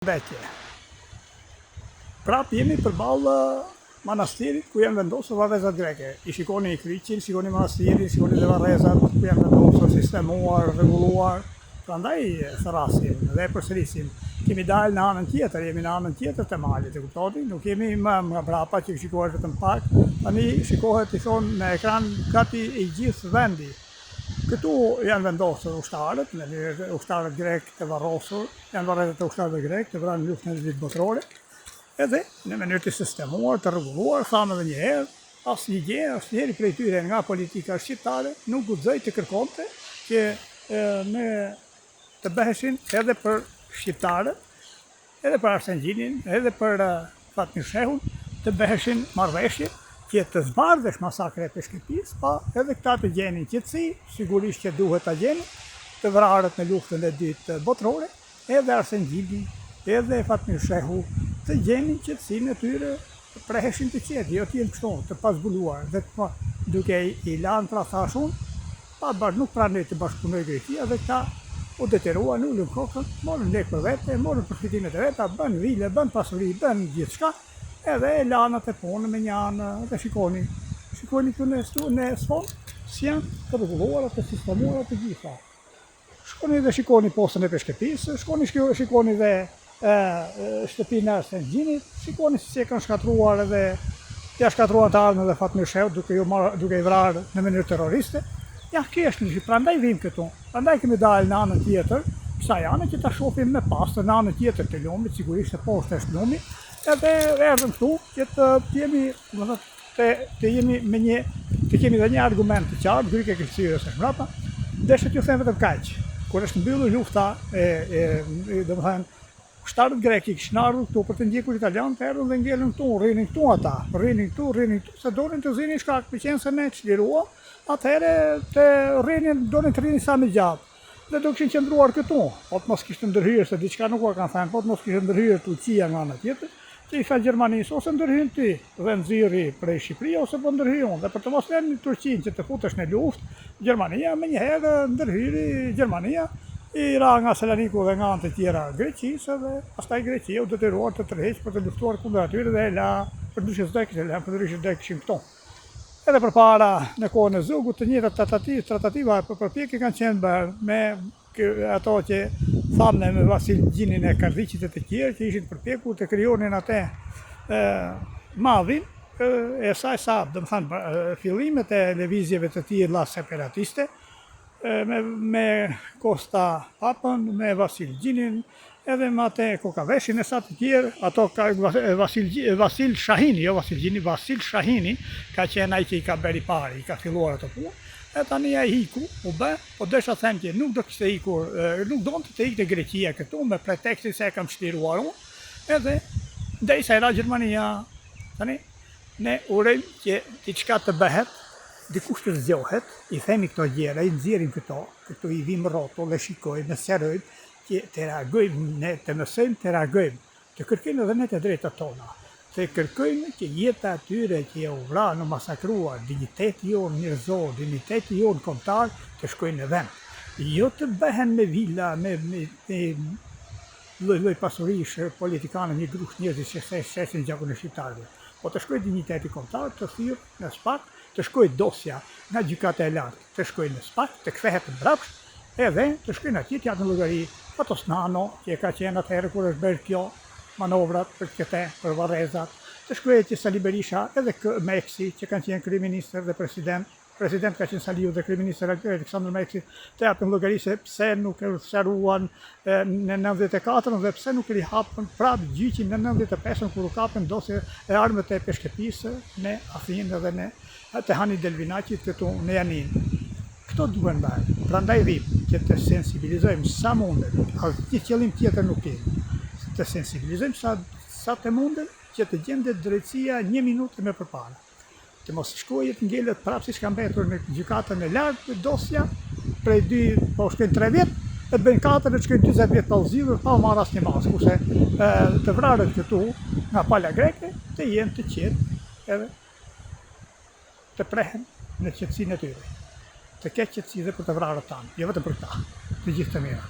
Vetje. Prap jemi përballë manastirit ku janë vendosur varrezat greke. I shikoni kryqin, shikoni manastirin, shikoni dhe varrezat ku janë vendosur, sistemuar, rregulluar. Prandaj thrasim dhe përsërisim. Kemi dalë në anën tjetër, jemi në anën tjetër të malit, e kuptoni? Nuk jemi më nga brapa që shikohet vetëm pak, tani shikohet i thonë në ekran gati i gjithë vendi. Këtu janë vendosur ushtarët, ushtarët grek të varrosur, janë varrezat e ushtarëve grek të vranë në luftën e dytë botërore, edhe në mënyrë të sistemuar, të rregulluar, thamë edhe një herë, asnjëri prej tyre nga politika shqiptare nuk guxoi të kërkonte që ne të bëheshin edhe për shqiptarët, edhe për Arsen Gjinin, edhe për Fatmir Shehun, të bëheshin marrëveshje që të zbardhësh masakre e Peshkëpis, pa edhe këta të gjenin qetësi, sigurisht që duhet ta gjenin, të vrarët në luftën e dytë botërore, edhe Arsen Gjini, edhe Fatmir Shehu, të gjenin qetësinë e tyre, të preheshin të qetë, jo të jenë kështu, të pazbuluar, dhe duke i lanë pra thashun, nuk pranoi të bashkëpunojë Greqia dhe këta u detyruan, ulën kokën, morën lek për vete, morën përfitimet e veta, bën vile, bën pasuri, bën gjithçka, edhe e lanat e punë me një anë, dhe shikoni këtu në sfond, si janë të rregulluara, të sistemuara të gjitha. Shkoni dhe shikoni postën e Peshkëpis, shikoni dhe shtëpinë e Arsen Gjinit, shikoni si e kanë shkatruar edhe ja shkatruan të ardhmën dhe Fatmir Shehu duke i vrarë në mënyrë terroriste. Ja, kjo është një, prandaj vim këtu, prandaj kemi dalë në anën tjetër, kësaj anë që ta shohim me pastër në anën tjetër të lumit, sigurisht e poshtë është lumi, edhe erdhëm këtu që të kemi dhe një argument të qartë, Gryke Krishterës është mbrapa, deshet ju them vetëm kaq. Kur është mbyllur lufta domethënë ushtarët grek i kishin ardhur këtu për të ndjekur italianët, erdhën dhe ngelën këtu, rrinin këtu ata, rrinin këtu, se donin të zinin shkak, meqense ne çlirua, atëherë të donin të rrinin sa më gjatë. Dhe do kishin qëndruar këtu, po të mos kishte ndërhyrë, se diçka nuk u kanë thënë, po të mos kishte ndërhyrë Turqia nga ana tjetër, që i tha Gjermanisë, ose ndërhyn ti dhe nxirri prej Shqipërisë, ose po ndërhyj unë. Dhe për të mos lënë Turqinë që të futesh në luftë, Gjermania menjëherë ndërhyri Gjermania, i ra nga Saloniku dhe nga anë të tjera Greqisë, dhe pastaj Greqia u detyruar të tërheqë për të luftuar kundër atyre dhe la përndryshe s'do kishin këto. Edhe përpara në kohën e Zugut të njëjtat tratativa e përpjekje kanë qenë bërë me ato që thamë me Vasil Gjinin e Kardhiqit e të tjerë që ishin përpjekur të krijonin atë madhin e saj SAP, domethënë fillimet e lëvizjeve të tilla separatiste me Kosta Papën, me Vasil Gjinin, edhe me atë Kokaveshin e sa të tjerë, ato Vasil Shahini, jo Vasil Gjini, Vasil Shahini, ka qenë ai që i ka bërë i pari, i ka filluar ato punë, e tani ai hiku, u bë, po desha them që nuk do kishte ikur, nuk donte të ikte Greqia këtu me pretekstin se e kam çliruar unë, edhe ndërsa era Gjermania, tani ne urojmë që diçka të bëhet, dikush të zgjohet, i themi këto gjëra, i nxjerrim këtu i vim rrotull, e shikojmë, sqarojmë që të reagojmë, ne të mësojmë të reagojmë, të kërkojmë edhe ne të drejtat tona, të kërkojmë që jeta atyre që u vranë, masakruar, digniteti jonë njerëzor, digniteti jonë kombëtar të shkojnë në vend. Jo të bëhen me vila, me lloj pasurish politikanë, një grup njerëzish që shesin gjakun e shqiptarëve, po të shkojë digniteti kombëtar, të thyrë në SPAK, të shkojë dosja nga gjykata e lartë, të shkojë në SPAK, të kthehet mbrapsht, edhe të shkojnë atje t'japin llogari Fatosnano, që ka qenë atëherë kur është bërë kjo manovrat për varrezat, të shkojnë atje Sali Berisha, edhe Meksi, që kanë qenë kryeministër dhe president ka qenë Saliu dhe kryeministër Aleksandër Meksi, të japin llogari se pse nuk e sqaruan në 94 dhe pse nuk i hapën prapë gjyqin në 95 kur u kapën dosje e armët e Peshkëpisë në Athinë dhe në Tehani Delvinaqit këtu në Janin. Këto duhen bërë, prandaj vim që të sensibilizojmë sa mundet, asnjë qëllim tjetër nuk kemi, të sensibilizojmë sa të mundet që të gjendet drejtësia 1 minutë më përpara. Të mos shkojë të ngelet prapë siç ka mbetur në gjykatën e lartë dosja, prej 2 po shkojnë 3 vjet, e të bëjnë 4 e shkojnë 20 vjet pa u zgjidhur, pa u marrë asnjë mas, kurse të vrarët këtu nga pala greke të jenë të qetë edhe të prehen në qetësinë e tyre. Të ketë qetësi dhe për të vrarët tanë, jo vetëm për ta, të gjithë të mira.